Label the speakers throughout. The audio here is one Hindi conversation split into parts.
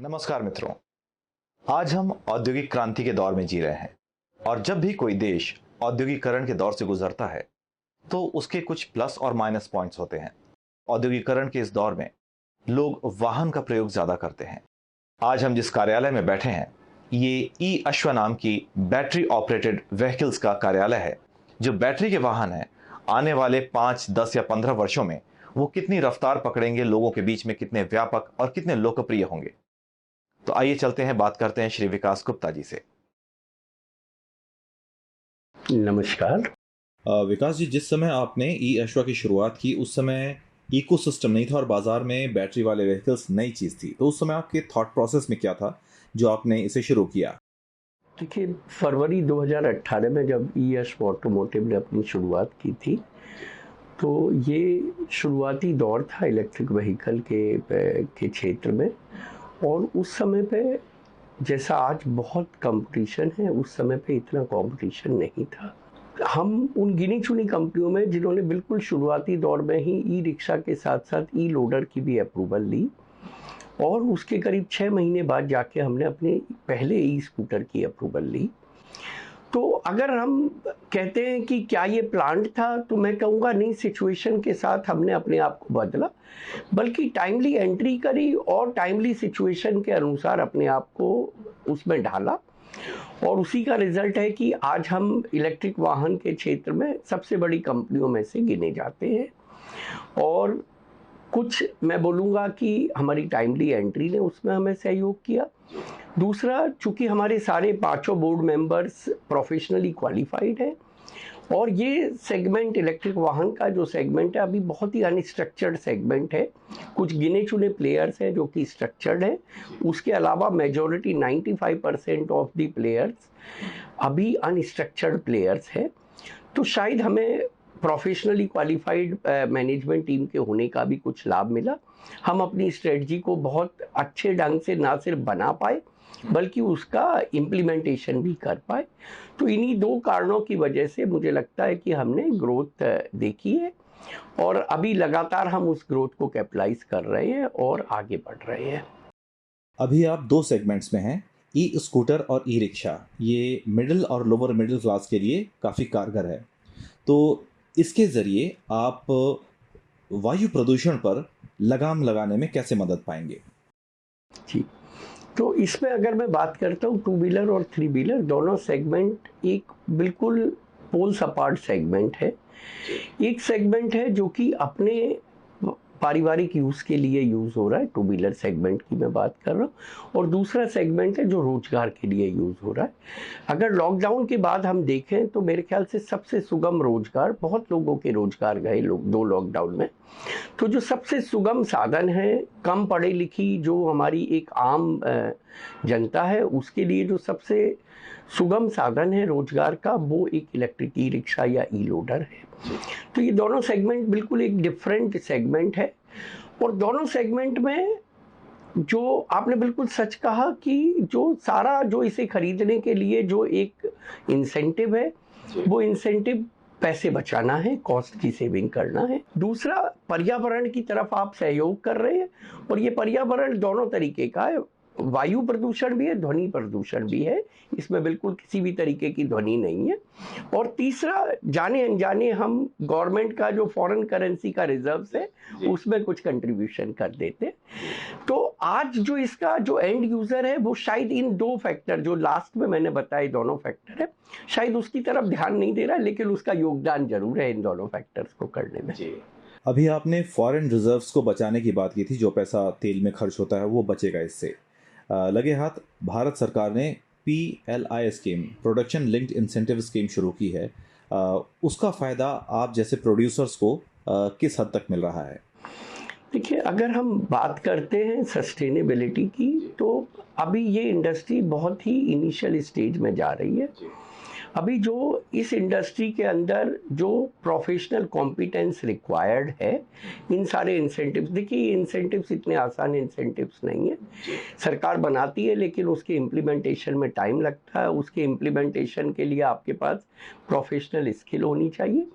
Speaker 1: नमस्कार मित्रों। आज हम औद्योगिक क्रांति के दौर में जी रहे हैं और जब भी कोई देश औद्योगिकरण के दौर से गुजरता है तो उसके कुछ प्लस और माइनस पॉइंट्स होते हैं। औद्योगिकरण के इस दौर में लोग वाहन का प्रयोग ज्यादा करते हैं। आज हम जिस कार्यालय में बैठे हैं ये ई अश्वा नाम की बैटरी ऑपरेटेड व्हीकल्स का कार्यालय है। जो बैटरी के वाहन है, आने वाले 5, 10 या 15 वर्षों में वो कितनी रफ्तार पकड़ेंगे, लोगों के बीच में कितने व्यापक और कितने लोकप्रिय होंगे। तो आइए चलते हैं, बात करते हैं श्री विकास गुप्ता जी से।
Speaker 2: नमस्कार।
Speaker 1: विकास जी, जिस समय आपने ई अश्वा की शुरुआत की उस समय इकोसिस्टम नहीं था और बाजार में बैटरी वाले व्हीकल्स नई चीज थी, तो उस समय आपके थॉट प्रोसेस में क्या था जो आपने इसे शुरू किया?
Speaker 2: देखिए, फरवरी 2018 में जब ई अश्वा ऑटोमोटिव ने अपनी शुरुआत की थी तो ये शुरुआती दौर था इलेक्ट्रिक व्हीकल के क्षेत्र में। और उस समय पे जैसा आज बहुत कंपटीशन है, उस समय पे इतना कंपटीशन नहीं था। हम उन गिनी चुनी कंपनियों में जिन्होंने बिल्कुल शुरुआती दौर में ही ई रिक्शा के साथ साथ ई लोडर की भी अप्रूवल ली और उसके करीब 6 महीने बाद जाके हमने अपने पहले ई स्कूटर की अप्रूवल ली। तो अगर हम कहते हैं कि क्या ये प्लान्ड था, तो मैं कहूँगा नहीं, सिचुएशन के साथ हमने अपने आप को बदला, बल्कि टाइमली एंट्री करी और टाइमली सिचुएशन के अनुसार अपने आप को उसमें ढाला। और उसी का रिजल्ट है कि आज हम इलेक्ट्रिक वाहन के क्षेत्र में सबसे बड़ी कंपनियों में से गिने जाते हैं। और कुछ मैं बोलूँगा कि हमारी टाइमली एंट्री ने उसमें हमें सहयोग किया। दूसरा, चूँकि हमारे सारे पाँचों बोर्ड मेंबर्स प्रोफेशनली क्वालिफाइड हैं और ये सेगमेंट, इलेक्ट्रिक वाहन का जो सेगमेंट है, अभी बहुत ही अनस्ट्रक्चर्ड सेगमेंट है। कुछ गिने चुने प्लेयर्स हैं जो कि स्ट्रक्चर्ड हैं। उसके अलावा मेजॉरिटी 95% ऑफ द प्लेयर्स अभी अनस्ट्रक्चर्ड प्लेयर्स हैं। तो शायद हमें प्रोफेशनली क्वालिफाइड मैनेजमेंट टीम के होने का भी कुछ लाभ मिला। हम अपनी स्ट्रेटजी को बहुत अच्छे ढंग से ना सिर्फ बना पाए बल्कि उसका इम्प्लीमेंटेशन भी कर पाए। तो इन्हीं दो कारणों की वजह से मुझे लगता है कि हमने ग्रोथ देखी है और अभी लगातार हम उस ग्रोथ को कैपिटलाइज कर रहे हैं और आगे बढ़ रहे हैं।
Speaker 1: अभी आप दो सेगमेंट्स में हैं, ई स्कूटर और ई रिक्शा। ये मिडिल और लोअर मिडिल क्लास के लिए काफ़ी कारगर है। तो इसके ज़रिए आप वायु प्रदूषण पर लगाम लगाने में कैसे मदद पाएंगे?
Speaker 2: जी, तो इसमें अगर मैं बात करता हूँ, टू व्हीलर और थ्री व्हीलर दोनों सेगमेंट एक बिल्कुल पोल्स अपार्ट सेगमेंट है। एक सेगमेंट है जो कि अपने पारिवारिक यूज़ के लिए यूज़ हो रहा है, टू व्हीलर सेगमेंट की मैं बात कर रहा हूँ, और दूसरा सेगमेंट है जो रोजगार के लिए यूज़ हो रहा है। अगर लॉकडाउन के बाद हम देखें तो मेरे ख्याल से सबसे सुगम रोजगार, बहुत लोगों के रोजगार गए दो लॉकडाउन में। तो जो सबसे सुगम साधन है, कम पढ़ी लिखी जो हमारी एक आम जनता है, उसके लिए जो सबसे सुगम साधन है रोजगार का, वो एक इलेक्ट्रिक ई रिक्शा या ई लोडर है। तो ये दोनों सेगमेंट बिल्कुल एक डिफरेंट सेगमेंट है और दोनों सेगमेंट में जो आपने बिल्कुल सच कहा कि जो सारा जो इसे खरीदने के लिए जो एक इंसेंटिव है, वो इंसेंटिव पैसे बचाना है, कॉस्ट की सेविंग करना है। दूसरा, पर्यावरण की तरफ आप सहयोग कर रहे हैं और ये पर्यावरण दोनों तरीके का है। वायु प्रदूषण भी है, ध्वनि प्रदूषण भी है, इसमें बिल्कुल किसी भी तरीके की ध्वनि नहीं है। और तीसरा, जाने अनजाने हम गवर्नमेंट का जो फॉरेन करेंसी का रिजर्व्स है उसमें कुछ कंट्रीब्यूशन कर देते हैं। तो आज जो इसका जो एंड यूजर है, वो शायद इन दो फैक्टर जो लास्ट में मैंने बताए दोनों फैक्टर है, शायद उसकी तरफ ध्यान नहीं दे रहा है, लेकिन उसका योगदान जरूर है इन दोनों फैक्टर्स को करने में।
Speaker 1: अभी आपने फॉरेन रिजर्व्स को बचाने की बात की थी। जो पैसा तेल में खर्च होता है वो बचेगा इससे। लगे हाथ भारत सरकार ने PLI scheme, production linked incentive scheme शुरू की है। उसका फ़ायदा आप जैसे प्रोड्यूसर्स को किस हद तक मिल रहा है?
Speaker 2: देखिए, अगर हम बात करते हैं सस्टेनेबिलिटी की, तो अभी ये इंडस्ट्री बहुत ही इनिशियल स्टेज में जा रही है। अभी जो इस इंडस्ट्री के अंदर जो प्रोफेशनल कॉम्पिटेंस रिक्वायर्ड है, इन सारे इंसेंटिव्स, देखिए इंसेंटिव्स इतने आसान इंसेंटिव्स नहीं है। सरकार बनाती है लेकिन उसके इम्प्लीमेंटेशन में टाइम लगता है। उसके इम्प्लीमेंटेशन के लिए आपके पास प्रोफेशनल स्किल होनी चाहिए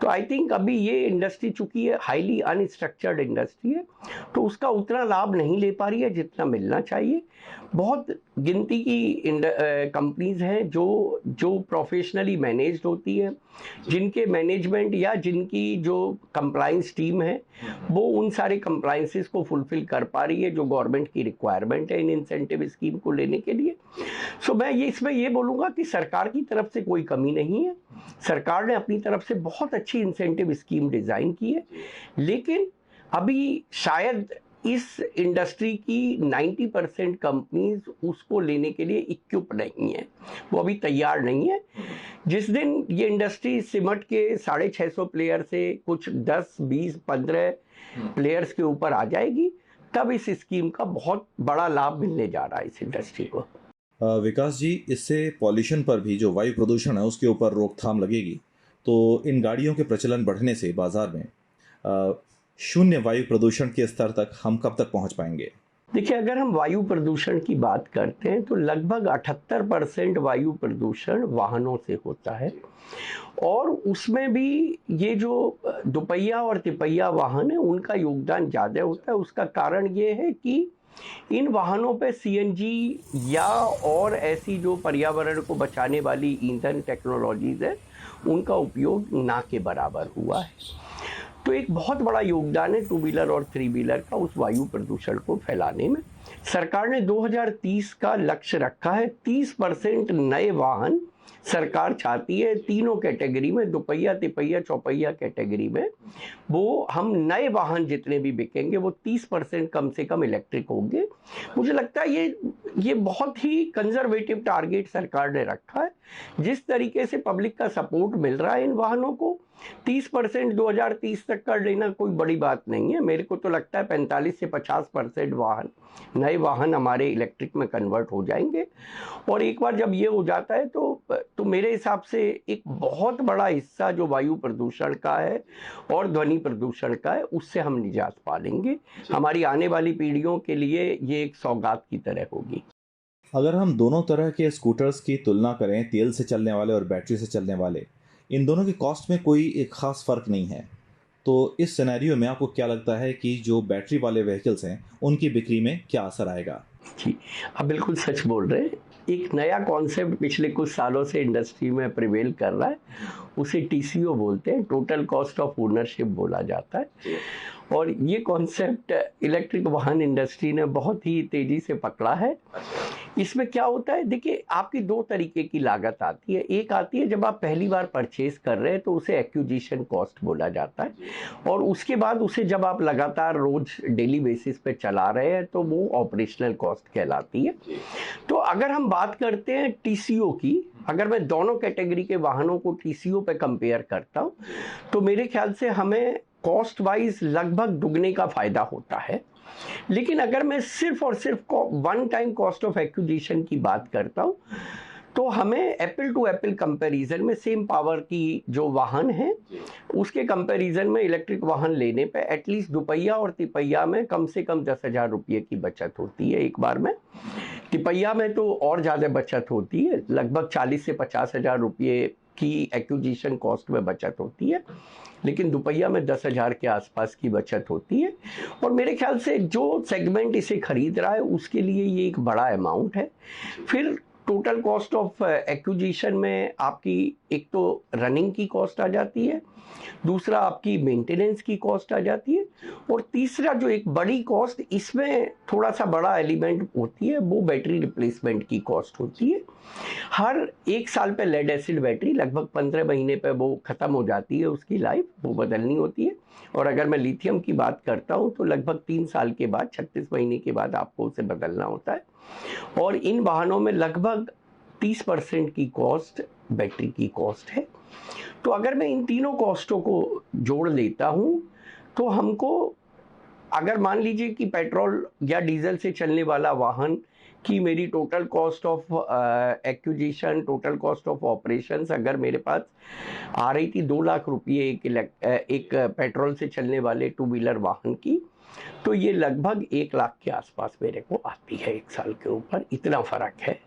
Speaker 2: तो आई थिंक अभी ये इंडस्ट्री चूंकि है हाईली अनस्ट्रक्चर्ड इंडस्ट्री है, तो उसका उतना लाभ नहीं ले पा रही है जितना मिलना चाहिए। बहुत गिनती की कंपनीज हैं जो प्रोफेशनली मैनेज्ड होती हैं, जिनके मैनेजमेंट या जिनकी जो कंप्लाइंस टीम है वो उन सारे कंप्लाइंसेस को फुलफिल कर पा रही है जो गवर्नमेंट की रिक्वायरमेंट है इन इंसेंटिव स्कीम को लेने के लिए। सो मैं इसमें ये बोलूँगा कि सरकार की तरफ से कोई कमी नहीं है। सरकार ने अपनी तरफ से बहुत अच्छी इंसेंटिव स्कीम डिज़ाइन की है, लेकिन अभी शायद इस इंडस्ट्री की 90% कंपनीज उसको लेने के लिए इक्विप नहीं है, वो अभी तैयार नहीं है। जिस दिन ये इंडस्ट्री सिमट के 650 प्लेयर से कुछ 10, 20, 15 प्लेयर्स के ऊपर आ जाएगी, तब इस स्कीम का बहुत बड़ा लाभ मिलने जा रहा है इस इंडस्ट्री को।
Speaker 1: विकास जी, इससे पॉल्यूशन पर भी, जो वायु प्रदूषण है उसके ऊपर रोकथाम लगेगी, तो इन गाड़ियों के प्रचलन बढ़ने से बाजार में शून्य वायु प्रदूषण के स्तर तक हम कब तक पहुंच पाएंगे?
Speaker 2: देखिए, अगर हम वायु प्रदूषण की बात करते हैं तो लगभग 78% वायु प्रदूषण वाहनों से होता है, और उसमें भी ये जो दुपहिया और तिपहिया वाहन है उनका योगदान ज़्यादा होता है। उसका कारण ये है कि इन वाहनों पे सीएनजी या और ऐसी जो पर्यावरण को बचाने वाली ईंधन टेक्नोलॉजीज है उनका उपयोग ना के बराबर हुआ है। तो एक बहुत बड़ा योगदान है टू व्हीलर और थ्री व्हीलर का उस वायु प्रदूषण को फैलाने में। सरकार ने 2030 का लक्ष्य रखा है। 30% नए वाहन सरकार चाहती है तीनों कैटेगरी में, दुपहिया, तिपहिया, चौपहिया कैटेगरी में, वो हम नए वाहन जितने भी बिकेंगे वो 30% कम से कम इलेक्ट्रिक होंगे। मुझे लगता है ये बहुत ही कंजर्वेटिव टारगेट सरकार ने रखा है। जिस तरीके से पब्लिक का सपोर्ट मिल रहा है इन वाहनों को, 30% 2030 तक कर लेना कोई बड़ी बात नहीं है। मेरे को तो लगता है 45 से 50% वाहन, नए वाहन हमारे इलेक्ट्रिक में कन्वर्ट हो जाएंगे, और एक बार जब ये हो जाता है तो मेरे हिसाब से एक बहुत बड़ा हिस्सा जो वायु प्रदूषण का है और ध्वनि प्रदूषण का है उससे हम निजात पा लेंगे। हमारी आने वाली पीढ़ियों के लिए ये एक सौगात की तरह होगी।
Speaker 1: अगर हम दोनों तरह के स्कूटर्स की तुलना करें, तेल से चलने वाले और बैटरी से चलने वाले, इन दोनों की कॉस्ट में कोई एक खास फर्क नहीं है, तो इस सिनेरियो में आपको क्या लगता है कि जो बैटरी वाले व्हीकल्स हैं उनकी बिक्री में क्या असर आएगा?
Speaker 2: जी, आप बिल्कुल सच बोल रहे हैं। एक नया कॉन्सेप्ट पिछले कुछ सालों से इंडस्ट्री में प्रिवेल कर रहा है, उसे टीसीओ बोलते हैं, टोटल कॉस्ट ऑफ ओनरशिप बोला जाता है। और ये कॉन्सेप्ट इलेक्ट्रिक वाहन इंडस्ट्री ने बहुत ही तेज़ी से पकड़ा है। इसमें क्या होता है, देखिए, आपकी दो तरीके की लागत आती है। एक आती है जब आप पहली बार परचेज कर रहे हैं तो उसे एक्विजिशन कॉस्ट बोला जाता है, और उसके बाद उसे जब आप लगातार रोज डेली बेसिस पे चला रहे हैं तो वो ऑपरेशनल कॉस्ट कहलाती है। तो अगर हम बात करते हैं टीसीओ की, अगर मैं दोनों कैटेगरी के वाहनों को टीसीओ पे कंपेयर करता हूँ तो मेरे ख्याल से हमें कॉस्ट वाइज लगभग दुगने का फायदा होता है। लेकिन अगर मैं सिर्फ और सिर्फ one time cost of acquisition की बात करता हूँ तो हमें एप्पल टू एप्पल कंपैरिजन में सेम पावर की जो वाहन है उसके कंपैरिजन में इलेक्ट्रिक वाहन लेने पे एटलीस्ट दुपहिया और तिपहिया में कम से कम 10,000 रुपये की बचत होती है एक बार में। तिपहिया में तो और ज़्यादा बचत होती है, लगभग 40 से 50,000 रुपये की एक्विजिशन कॉस्ट में बचत होती है, लेकिन दुपहिया में 10,000 के आसपास की बचत होती है। और मेरे ख्याल से जो सेगमेंट इसे खरीद रहा है उसके लिए ये एक बड़ा अमाउंट है। फिर टोटल कॉस्ट ऑफ एक्विजिशन में आपकी एक तो रनिंग की कॉस्ट आ जाती है, दूसरा आपकी मेंटेनेंस की कॉस्ट आ जाती है, और तीसरा जो एक बड़ी कॉस्ट इसमें थोड़ा सा बड़ा एलिमेंट होती है वो बैटरी रिप्लेसमेंट की कॉस्ट होती है। हर एक साल पे लेड एसिड बैटरी लगभग 15 महीने पे वो ख़त्म हो जाती है, उसकी लाइफ वो बदलनी होती है। और अगर मैं लिथियम की बात करता हूँ तो लगभग 3 साल के बाद, 36 महीने के बाद आपको उसे बदलना होता है। और इन वाहनों में लगभग 30% की कॉस्ट बैटरी की कॉस्ट है। तो अगर मैं इन तीनों कॉस्टों को जोड़ लेता हूँ तो हमको, अगर मान लीजिए कि पेट्रोल या डीजल से चलने वाला वाहन की मेरी total cost of acquisition, total cost of operations अगर मेरे पास आ रही थी 2 लाख रुपये एक पेट्रोल से चलने वाले टू व्हीलर वाहन की, तो ये लगभग 1 लाख के आसपास मेरे को आती है एक साल के ऊपर। इतना फ़र्क है,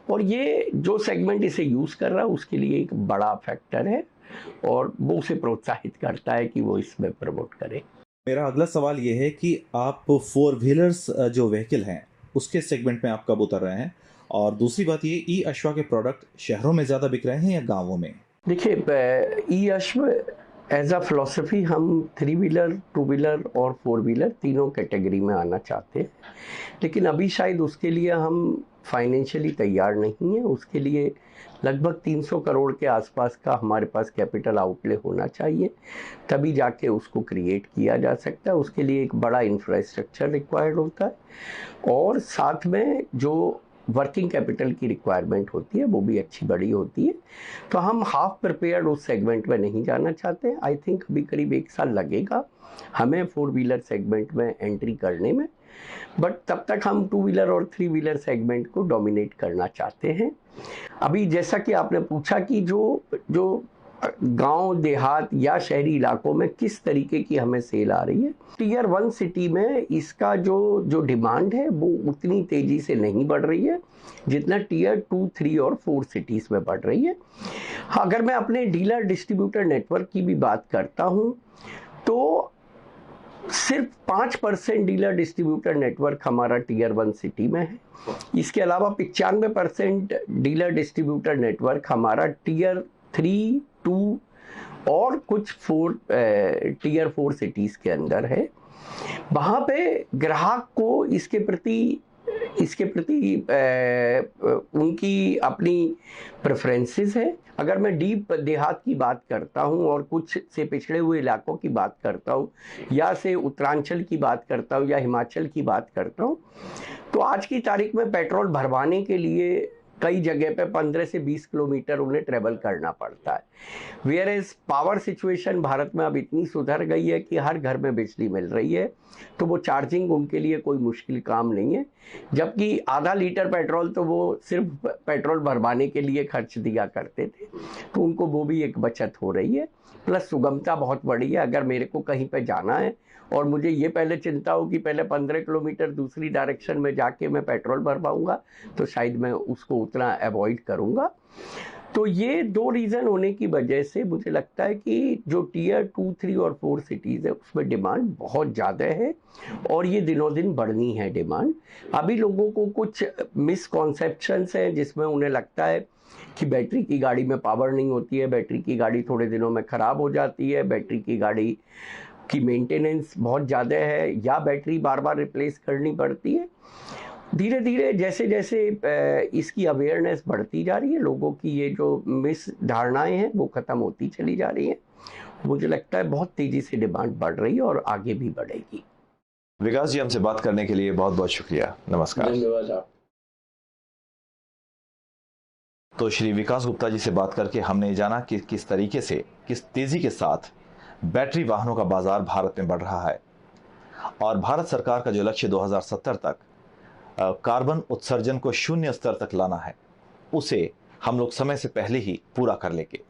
Speaker 2: और ये जो सेगमेंट इसे यूज़ कर रहा है उसके लिए एक बड़ा फैक्टर है। और वो उसे प्रोत्साहित करता है कि वो इसमें प्रमोट करे।
Speaker 1: मेरा अगला सवाल ये है कि आप फोर व्हीलर्स जो व्हीकल हैं उसके सेगमेंट में आप कब उतर रहे हैं, और दूसरी बात ये, ई अश्वा के प्रोडक्ट शहरों में ज़्यादा बिक रहे हैं या गांवों में?
Speaker 2: देखिए, ई अश्व एज अ फिलॉसफी हम 3 व्हीलर, 2 व्हीलर और 4 व्हीलर तीनों कैटेगरी में आना चाहते हैं, लेकिन अभी शायद उसके लिए हम फाइनेंशियली तैयार नहीं है। उसके लिए लगभग 300 करोड़ के आसपास का हमारे पास कैपिटल आउटले होना चाहिए, तभी जाके उसको क्रिएट किया जा सकता है। उसके लिए एक बड़ा इंफ्रास्ट्रक्चर रिक्वायर्ड होता है और साथ में जो वर्किंग कैपिटल की रिक्वायरमेंट होती है वो भी अच्छी बड़ी होती है। तो हम हाफ प्रिपेयर्ड उस सेगमेंट में नहीं जाना चाहते। आई थिंक अभी करीब 1 साल लगेगा हमें 4 व्हीलर सेगमेंट में एंट्री करने में, बट तब तक हम 2 व्हीलर और 3 व्हीलर सेगमेंट को डोमिनेट करना चाहते हैं। अभी जैसा कि आपने पूछा कि जो गांव देहात या शहरी इलाकों में किस तरीके की हमें सेल आ रही है, टीयर 1 सिटी में इसका जो डिमांड है वो उतनी तेजी से नहीं बढ़ रही है जितना टीयर 2, 3 और 4 सिटीज में बढ़ रही है। अगर मैं अपने डीलर डिस्ट्रीब्यूटर नेटवर्क की भी बात करता हूं तो सिर्फ 5% डीलर डिस्ट्रीब्यूटर नेटवर्क हमारा टीयर 1 सिटी में है। इसके अलावा 95% डीलर डिस्ट्रीब्यूटर नेटवर्क हमारा टीयर 3, 2 और कुछ टीयर 4 सिटीज के अंदर है। वहाँ पे ग्राहक को इसके प्रति उनकी अपनी प्रेफरेंसेस है। अगर मैं डीप देहात की बात करता हूँ और कुछ से पिछड़े हुए इलाकों की बात करता हूँ या से उत्तरांचल की बात करता हूँ या हिमाचल की बात करता हूँ, तो आज की तारीख में पेट्रोल भरवाने के लिए कई जगह पे 15 से 20 किलोमीटर उन्हें ट्रेवल करना पड़ता है। Whereas power situation Bharat में अब इतनी सुधर गई है कि हर घर में बिजली मिल रही है, तो वो चार्जिंग उनके लिए कोई मुश्किल काम नहीं है। जबकि आधा लीटर पेट्रोल तो वो सिर्फ पेट्रोल भरवाने के लिए खर्च दिया करते थे, तो उनको वो भी एक बचत हो रही है। प्लस सुगमता बहुत बड़ी है। अगर मेरे को कहीं पे जाना है और मुझे ये पहले चिंता हो कि पहले 15 किलोमीटर दूसरी डायरेक्शन में जाके मैं पेट्रोल भरवाऊंगा, तो शायद मैं उसको उतना अवॉइड करूंगा। तो ये 2 रीज़न होने की वजह से मुझे लगता है कि जो टीयर 2, 3 और 4 सिटीज़ है उसमें डिमांड बहुत ज़्यादा है और ये दिनों दिन बढ़नी है डिमांड। अभी लोगों को कुछ मिसकॉन्सेप्शंस हैं जिसमें उन्हें लगता है कि बैटरी की गाड़ी में पावर नहीं होती है, बैटरी की गाड़ी थोड़े दिनों में ख़राब हो जाती है, बैटरी की गाड़ी की मेंटेनेंस बहुत ज़्यादा है या बैटरी बार बार रिप्लेस करनी पड़ती है। धीरे धीरे जैसे जैसे इसकी अवेयरनेस बढ़ती जा रही है, लोगों की ये जो मिस धारणाएं हैं वो ख़त्म होती चली जा रही हैं। मुझे लगता है बहुत तेज़ी से डिमांड बढ़ रही है और आगे भी बढ़ेगी।
Speaker 1: विकास जी, हमसे बात करने के लिए बहुत बहुत शुक्रिया। नमस्कार।
Speaker 2: धन्यवाद आप।
Speaker 1: तो श्री विकास गुप्ता जी से बात करके हमने जाना कि किस तरीके से, किस तेजी के साथ बैटरी वाहनों का बाजार भारत में बढ़ रहा है और भारत सरकार का जो लक्ष्य 2070 तक कार्बन उत्सर्जन को 0 स्तर तक लाना है, उसे हम लोग समय से पहले ही पूरा कर लेंगे।